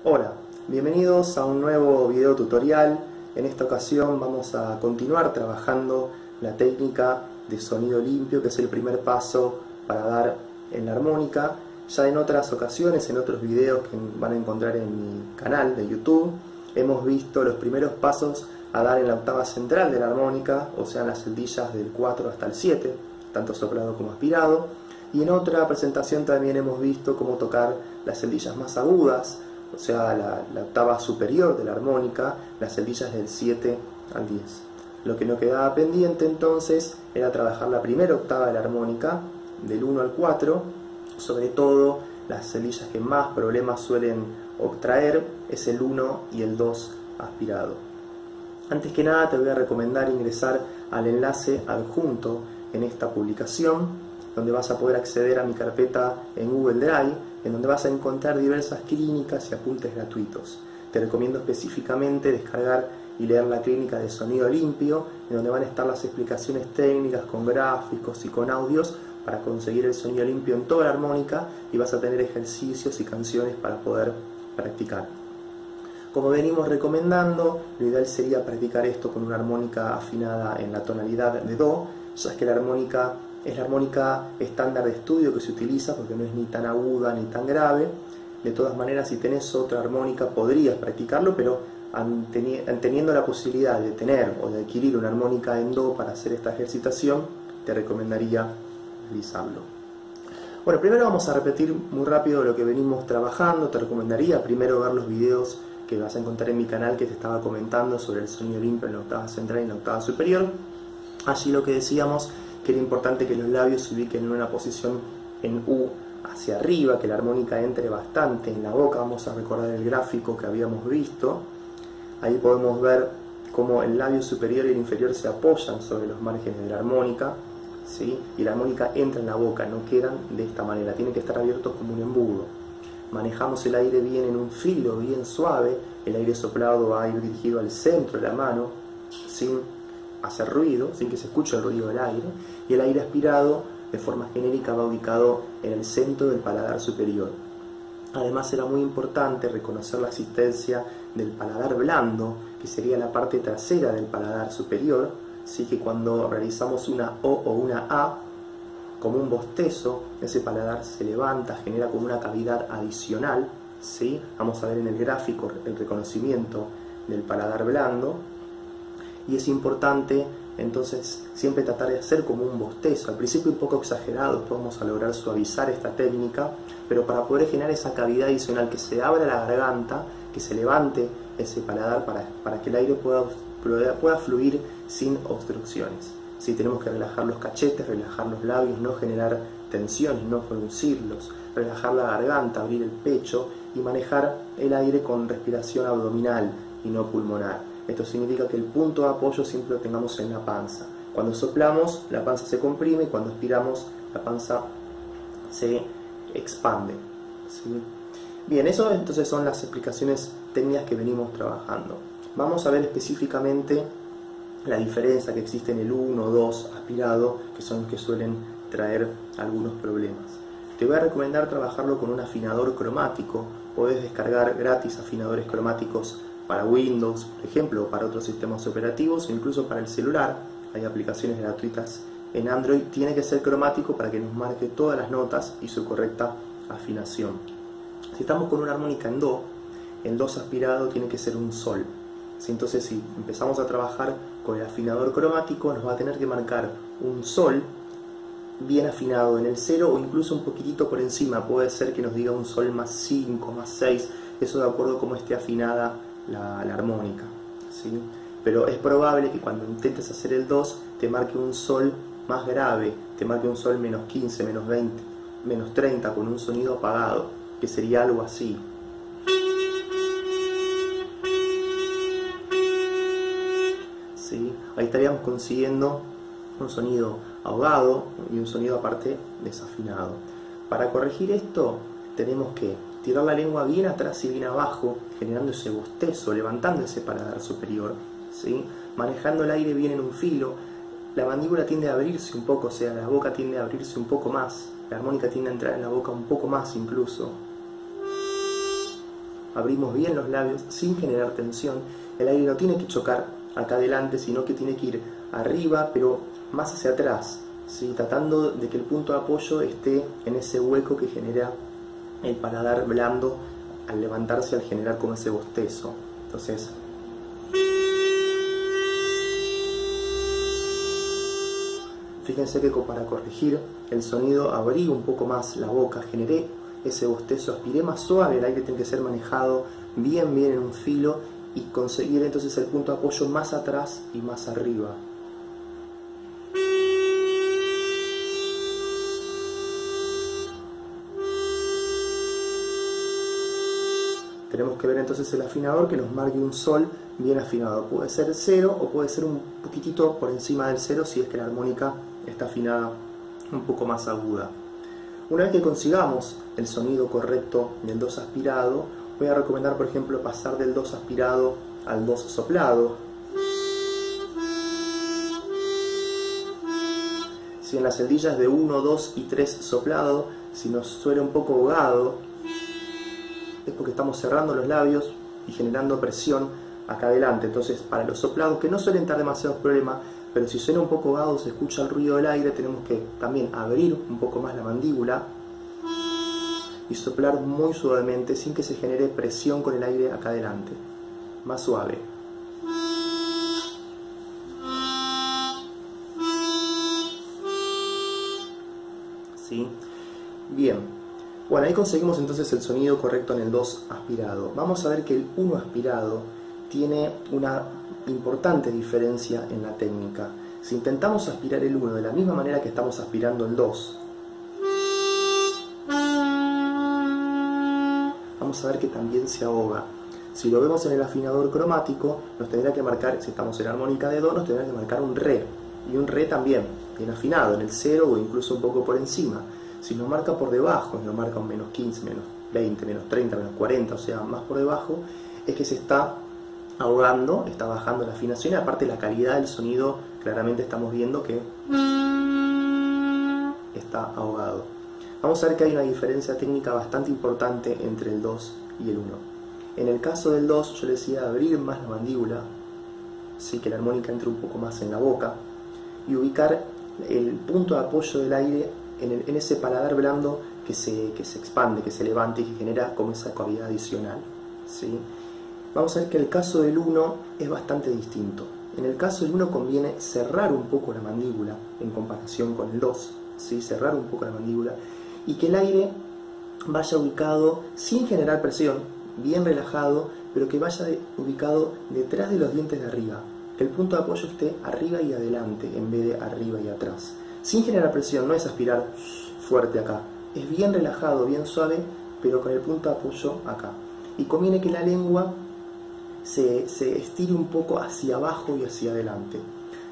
Hola, bienvenidos a un nuevo video tutorial. En esta ocasión vamos a continuar trabajando la técnica de sonido limpio, que es el primer paso para dar en la armónica. Ya en otras ocasiones, en otros videos que van a encontrar en mi canal de YouTube, hemos visto los primeros pasos a dar en la octava central de la armónica, o sea, en las celdillas del 4 hasta el 7, tanto soplado como aspirado. Y en otra presentación también hemos visto cómo tocar las celdillas más agudas, o sea, la octava superior de la armónica, las celdillas del 7 al 10. Lo que nos quedaba pendiente entonces era trabajar la primera octava de la armónica, del 1 al 4, sobre todo las celdillas que más problemas suelen traer es el 1 y el 2 aspirado. Antes que nada te voy a recomendar ingresar al enlace adjunto en esta publicación, donde vas a poder acceder a mi carpeta en Google Drive, en donde vas a encontrar diversas clínicas y apuntes gratuitos. Te recomiendo específicamente descargar y leer la clínica de sonido limpio, en donde van a estar las explicaciones técnicas con gráficos y con audios para conseguir el sonido limpio en toda la armónica, y vas a tener ejercicios y canciones para poder practicar. Como venimos recomendando, lo ideal sería practicar esto con una armónica afinada en la tonalidad de Do, ya que la armónica es la armónica estándar de estudio que se utiliza porque no es ni tan aguda ni tan grave. De todas maneras, si tenés otra armónica podrías practicarlo, pero teniendo la posibilidad de tener o de adquirir una armónica en Do para hacer esta ejercitación, te recomendaría realizarlo. Bueno, primero vamos a repetir muy rápido lo que venimos trabajando. Te recomendaría primero ver los videos que vas a encontrar en mi canal que te estaba comentando sobre el sonido limpio en la octava central y en la octava superior. Allí lo que decíamos que era importante que los labios se ubiquen en una posición en U hacia arriba, que la armónica entre bastante en la boca. Vamos a recordar el gráfico que habíamos visto. Ahí podemos ver cómo el labio superior y el inferior se apoyan sobre los márgenes de la armónica, ¿sí? Y la armónica entra en la boca, no quedan de esta manera, tienen que estar abiertos como un embudo. Manejamos el aire bien en un filo, bien suave. El aire soplado va a ir dirigido al centro de la mano, sin hacer ruido, sin que se escuche el ruido del aire, y el aire aspirado de forma genérica va ubicado en el centro del paladar superior. Además era muy importante reconocer la existencia del paladar blando, que sería la parte trasera del paladar superior, así que cuando realizamos una O o una A, como un bostezo, ese paladar se levanta, genera como una cavidad adicional, ¿sí? Vamos a ver en el gráfico el reconocimiento del paladar blando. Y es importante entonces siempre tratar de hacer como un bostezo, al principio un poco exagerado, después vamos a lograr suavizar esta técnica, pero para poder generar esa cavidad adicional, que se abra la garganta, que se levante ese paladar para que el aire pueda fluir sin obstrucciones. Sí, tenemos que relajar los cachetes, relajar los labios, no generar tensiones, no fruncirlos, relajar la garganta, abrir el pecho y manejar el aire con respiración abdominal y no pulmonar. Esto significa que el punto de apoyo siempre lo tengamos en la panza. Cuando soplamos, la panza se comprime, y cuando aspiramos, la panza se expande, ¿sí? Bien, eso entonces son las explicaciones técnicas que venimos trabajando. Vamos a ver específicamente la diferencia que existe en el 1 o 2 aspirado, que son los que suelen traer algunos problemas. Te voy a recomendar trabajarlo con un afinador cromático. Podés descargar gratis afinadores cromáticos para Windows, por ejemplo, o para otros sistemas operativos, o incluso para el celular. Hay aplicaciones gratuitas en Android. Tiene que ser cromático para que nos marque todas las notas y su correcta afinación. Si estamos con una armónica en Do, el 2 aspirado tiene que ser un Sol. Entonces, si empezamos a trabajar con el afinador cromático, nos va a tener que marcar un Sol bien afinado en el 0 o incluso un poquitito por encima. Puede ser que nos diga un Sol más 5, más 6, eso de acuerdo a cómo esté afinada la armónica, ¿sí? Pero es probable que cuando intentes hacer el 2 te marque un Sol más grave, te marque un Sol menos 15, menos 20, menos 30, con un sonido apagado, que sería algo así. ¿Sí? Ahí estaríamos consiguiendo un sonido ahogado y un sonido aparte desafinado. Para corregir esto tenemos que tirar la lengua bien atrás y bien abajo, generando ese bostezo, levantando ese paladar superior, ¿sí? Manejando el aire bien en un filo. La mandíbula tiende a abrirse un poco, o sea, la boca tiende a abrirse un poco más, la armónica tiende a entrar en la boca un poco más incluso. abrimos bien los labios sin generar tensión. El aire no tiene que chocar acá adelante, sino que tiene que ir arriba, pero más hacia atrás, ¿sí? Tratando de que el punto de apoyo esté en ese hueco que genera el paladar blando al levantarse, al generar como ese bostezo. Entonces, fíjense que para corregir el sonido abrí un poco más la boca, generé ese bostezo, aspiré más suave, el aire tiene que ser manejado bien en un filo y conseguir entonces el punto de apoyo más atrás y más arriba. Tenemos que ver entonces el afinador que nos marque un sol bien afinado. Puede ser 0 o puede ser un poquitito por encima del 0 si es que la armónica está afinada un poco más aguda. Una vez que consigamos el sonido correcto del 2 aspirado, voy a recomendar por ejemplo pasar del 2 aspirado al 2 soplado. Si en las celdillas de 1, 2 y 3 soplado, si nos suena un poco ahogado, es porque estamos cerrando los labios y generando presión acá adelante. Entonces, para los soplados, que no suelen dar demasiados problemas, pero si suena un poco ahogado, se escucha el ruido del aire, tenemos que también abrir un poco más la mandíbula y soplar muy suavemente sin que se genere presión con el aire acá adelante. Más suave. ¿Sí? Bien. Bueno, ahí conseguimos entonces el sonido correcto en el 2 aspirado. Vamos a ver que el 1 aspirado tiene una importante diferencia en la técnica. Si intentamos aspirar el 1 de la misma manera que estamos aspirando el 2, vamos a ver que también se ahoga. Si lo vemos en el afinador cromático, nos tendrá que marcar, si estamos en armónica de do, nos tendrá que marcar un re. Y un re también, bien afinado, en el 0 o incluso un poco por encima. Si nos marca por debajo, nos marca un menos 15, menos 20, menos 30, menos 40, o sea, más por debajo, es que se está ahogando, está bajando la afinación y aparte la calidad del sonido, claramente estamos viendo que está ahogado. Vamos a ver que hay una diferencia técnica bastante importante entre el 2 y el 1. En el caso del 2, yo le decía abrir más la mandíbula, sí, que la armónica entre un poco más en la boca, y ubicar el punto de apoyo del aire en ese paladar blando que se expande, que se levanta y que genera como esa cavidad adicional, ¿sí? Vamos a ver que el caso del 1 es bastante distinto. En el caso del 1 conviene cerrar un poco la mandíbula en comparación con el 2, ¿sí? Cerrar un poco la mandíbula y que el aire vaya ubicado sin generar presión, bien relajado, pero que vaya ubicado detrás de los dientes de arriba, que el punto de apoyo esté arriba y adelante en vez de arriba y atrás. Sin generar presión, no es aspirar fuerte acá, es bien relajado, bien suave, pero con el punto de apoyo acá. Y conviene que la lengua se estire un poco hacia abajo y hacia adelante.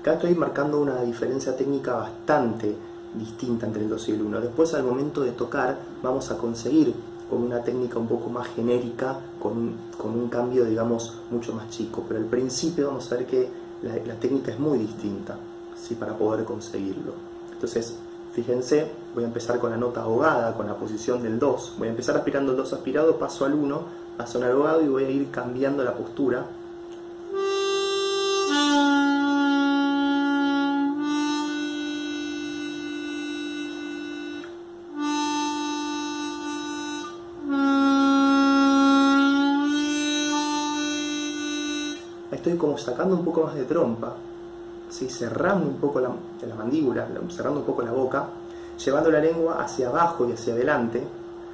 Acá estoy marcando una diferencia técnica bastante distinta entre el 2 y el 1. Después, al momento de tocar, vamos a conseguir con una técnica un poco más genérica, con un cambio, digamos, mucho más chico. Pero al principio vamos a ver que la técnica es muy distinta, ¿sí? Para poder conseguirlo. Entonces, fíjense, voy a empezar con la nota ahogada, con la posición del 2. Voy a empezar aspirando el 2 aspirado, paso al 1, a sonar ahogado y voy a ir cambiando la postura. Estoy como sacando un poco más de trompa, ¿sí? Cerrando un poco la mandíbula, cerrando un poco la boca, llevando la lengua hacia abajo y hacia adelante,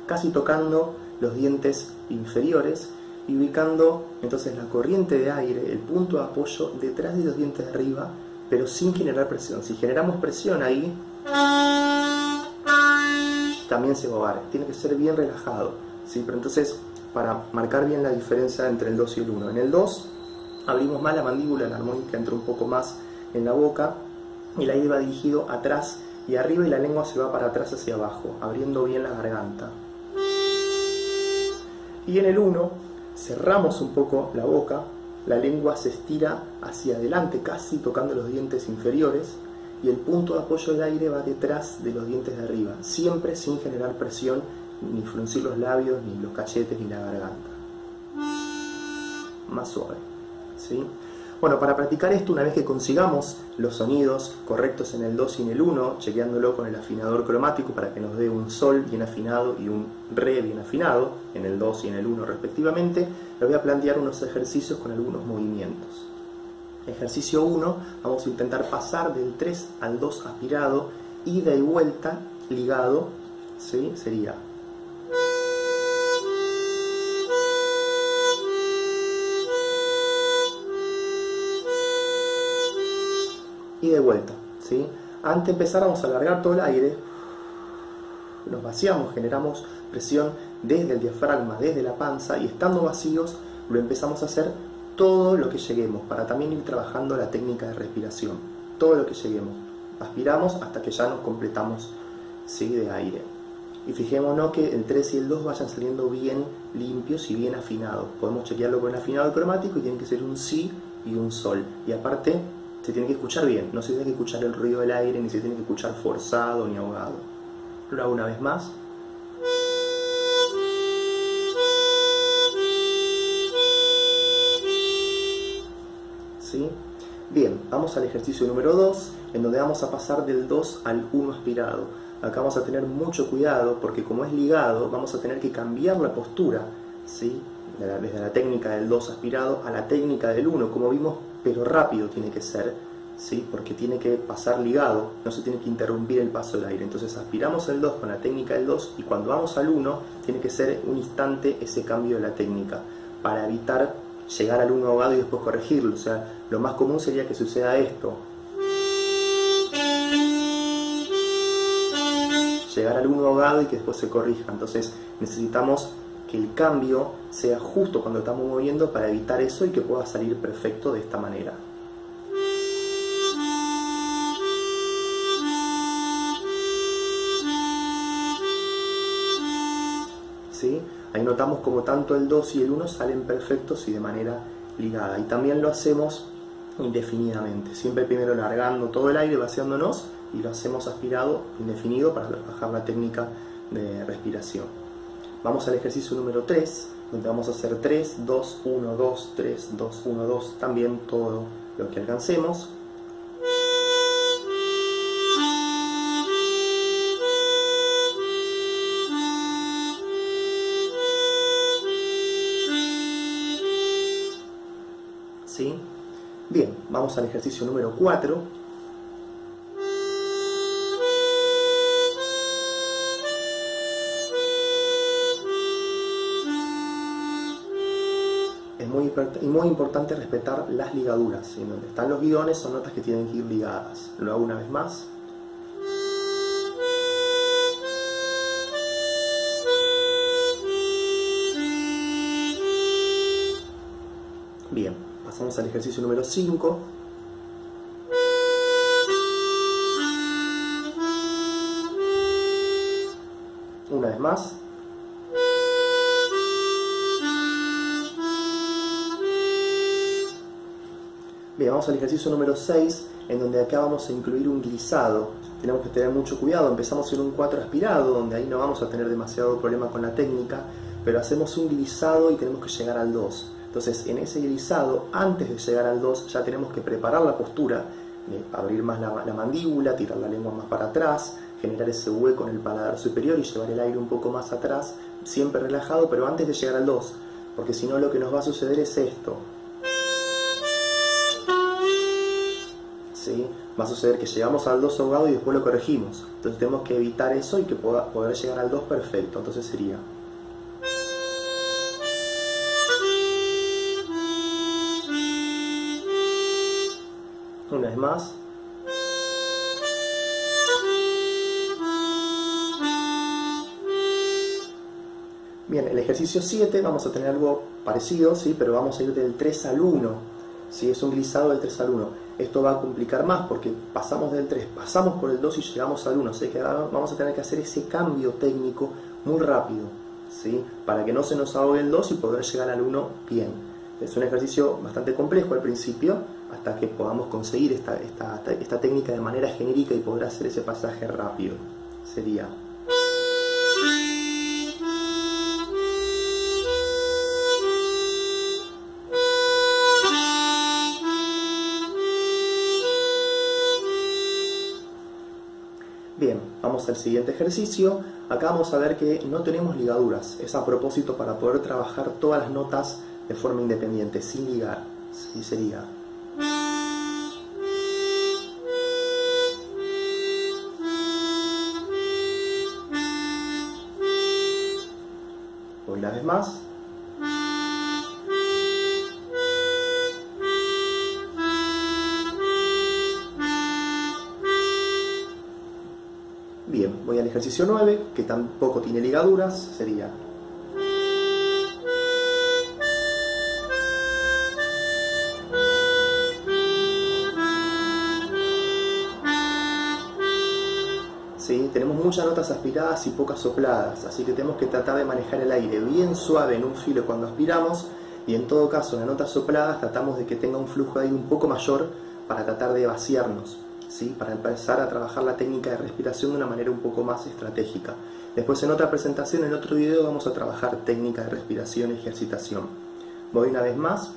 casi tocando los dientes inferiores y ubicando entonces la corriente de aire, el punto de apoyo detrás de los dientes de arriba, pero sin generar presión. Si generamos presión ahí, también se va a ahogar. Tiene que ser bien relajado, ¿sí? Pero entonces, para marcar bien la diferencia entre el 2 y el 1. En el 2 abrimos más la mandíbula, la armónica entra un poco más en la boca y el aire va dirigido atrás y arriba y la lengua se va para atrás hacia abajo, abriendo bien la garganta. Y en el 1 cerramos un poco la boca, la lengua se estira hacia adelante, casi tocando los dientes inferiores, y el punto de apoyo del aire va detrás de los dientes de arriba, siempre sin generar presión, ni fruncir los labios, ni los cachetes, ni la garganta. más suave, ¿sí? Bueno, para practicar esto, una vez que consigamos los sonidos correctos en el 2 y en el 1, chequeándolo con el afinador cromático para que nos dé un sol bien afinado y un re bien afinado, en el 2 y en el 1 respectivamente, les voy a plantear unos ejercicios con algunos movimientos. Ejercicio 1, vamos a intentar pasar del 3 al 2 aspirado, ida y vuelta, ligado, ¿sí? Sería... y de vuelta, ¿sí? Antes de empezar vamos a alargar todo el aire, nos vaciamos, generamos presión desde el diafragma, desde la panza, y estando vacíos lo empezamos a hacer todo lo que lleguemos, para también ir trabajando la técnica de respiración, todo lo que lleguemos, aspiramos hasta que ya nos completamos, ¿sí? De aire. Y fijémonos que el 3 y el 2 vayan saliendo bien limpios y bien afinados. Podemos chequearlo con el afinado cromático y tiene que ser un si y un sol, y aparte se tiene que escuchar bien, no se tiene que escuchar el ruido del aire, ni se tiene que escuchar forzado ni ahogado. Lo hago una vez más. ¿Sí? Bien, vamos al ejercicio número 2, en donde vamos a pasar del 2 al 1 aspirado. Acá vamos a tener mucho cuidado, porque como es ligado, vamos a tener que cambiar la postura, ¿sí? Desde la técnica del 2 aspirado a la técnica del 1, como vimos, pero rápido tiene que ser, ¿sí? Porque tiene que pasar ligado, no se tiene que interrumpir el paso del aire. Entonces aspiramos el 2 con la técnica del 2 y cuando vamos al 1 tiene que ser un instante ese cambio de la técnica, para evitar llegar al 1 ahogado y después corregirlo. O sea, lo más común sería que suceda esto, llegar al 1 ahogado y que después se corrija. Entonces necesitamos que el cambio sea justo cuando estamos moviendo para evitar eso y que pueda salir perfecto de esta manera. ¿Sí? Ahí notamos como tanto el 2 y el 1 salen perfectos y de manera ligada. Y también lo hacemos indefinidamente, siempre primero largando todo el aire, vaciándonos, y lo hacemos aspirado indefinido para trabajar la técnica de respiración. Vamos al ejercicio número 3, donde vamos a hacer 3, 2, 1, 2, 3, 2, 1, 2, también todo lo que alcancemos. ¿Sí? Bien, vamos al ejercicio número 4. Es muy importante respetar las ligaduras. En donde están los guiones son notas que tienen que ir ligadas. Lo hago una vez más. Bien, pasamos al ejercicio número 5. Una vez más. Bien, vamos al ejercicio número 6, en donde acá vamos a incluir un glissado. Tenemos que tener mucho cuidado, empezamos en un 4 aspirado, donde ahí no vamos a tener demasiado problema con la técnica, pero hacemos un glissado y tenemos que llegar al 2. Entonces, en ese glissado, antes de llegar al 2, ya tenemos que preparar la postura, abrir más la mandíbula, tirar la lengua más para atrás, generar ese hueco en el paladar superior y llevar el aire un poco más atrás, siempre relajado, pero antes de llegar al 2, porque si no lo que nos va a suceder es esto. ¿Sí? Va a suceder que llegamos al 2 ahogado y después lo corregimos. Entonces tenemos que evitar eso y que poder llegar al 2 perfecto. Entonces sería... Una vez más. Bien, el ejercicio 7 vamos a tener algo parecido, ¿sí? Pero vamos a ir del 3 al 1. ¿Sí? Es un glissado del 3 al 1. Esto va a complicar más porque pasamos del 3, pasamos por el 2 y llegamos al 1. Así que ahora vamos a tener que hacer ese cambio técnico muy rápido, ¿sí? Para que no se nos ahogue el 2 y poder llegar al 1 bien. Es un ejercicio bastante complejo al principio, hasta que podamos conseguir esta técnica de manera genérica y poder hacer ese pasaje rápido. Sería... Vamos al siguiente ejercicio. Acá vamos a ver que no tenemos ligaduras. Es a propósito para poder trabajar todas las notas de forma independiente, sin ligar. ¿Sí? Sería... Una vez más. Bien, voy al ejercicio 9, que tampoco tiene ligaduras, sería... ¿Sí? Tenemos muchas notas aspiradas y pocas sopladas, así que tenemos que tratar de manejar el aire bien suave en un filo cuando aspiramos, y en todo caso en las notas sopladas tratamos de que tenga un flujo de aire un poco mayor para tratar de vaciarnos, ¿sí? Para empezar a trabajar la técnica de respiración de una manera un poco más estratégica. Después en otra presentación, en otro video, vamos a trabajar técnica de respiración y ejercitación. Voy una vez más.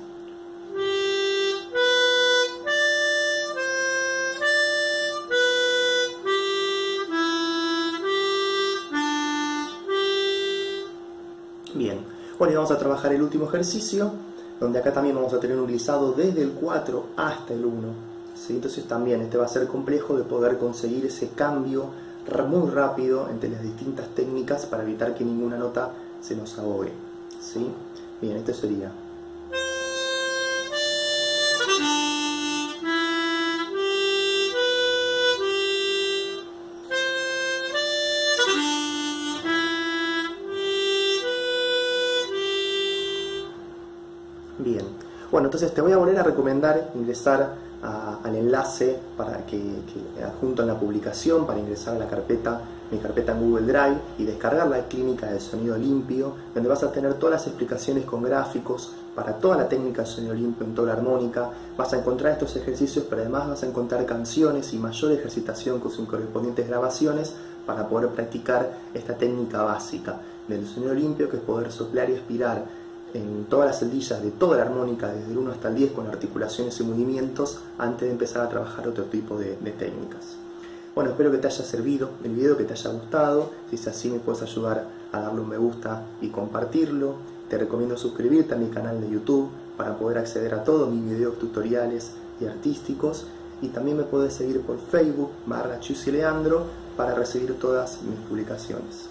Bien, bueno, y vamos a trabajar el último ejercicio, donde acá también vamos a tener un glissado desde el 4 hasta el 1. ¿Sí? Entonces también este va a ser complejo de poder conseguir ese cambio muy rápido entre las distintas técnicas para evitar que ninguna nota se nos ahogue. ¿Sí? Bien, este sería... Bien, bueno, entonces te voy a volver a recomendar ingresar al enlace para que adjunto en la publicación para ingresar a la carpeta, mi carpeta en Google Drive, y descargar la clínica de sonido limpio, donde vas a tener todas las explicaciones con gráficos para toda la técnica de sonido limpio en toda la armónica. Vas a encontrar estos ejercicios, pero además vas a encontrar canciones y mayor ejercitación con sus correspondientes grabaciones para poder practicar esta técnica básica del sonido limpio, que es poder soplar y aspirar en todas las celdillas de toda la armónica desde el 1 hasta el 10 con articulaciones y movimientos antes de empezar a trabajar otro tipo de técnicas. Bueno, espero que te haya servido el video, que te haya gustado. Si es así, me puedes ayudar a darle un me gusta y compartirlo. Te recomiendo suscribirte a mi canal de YouTube para poder acceder a todos mis videos tutoriales y artísticos, y también me puedes seguir por Facebook /ChusieLeandro para recibir todas mis publicaciones.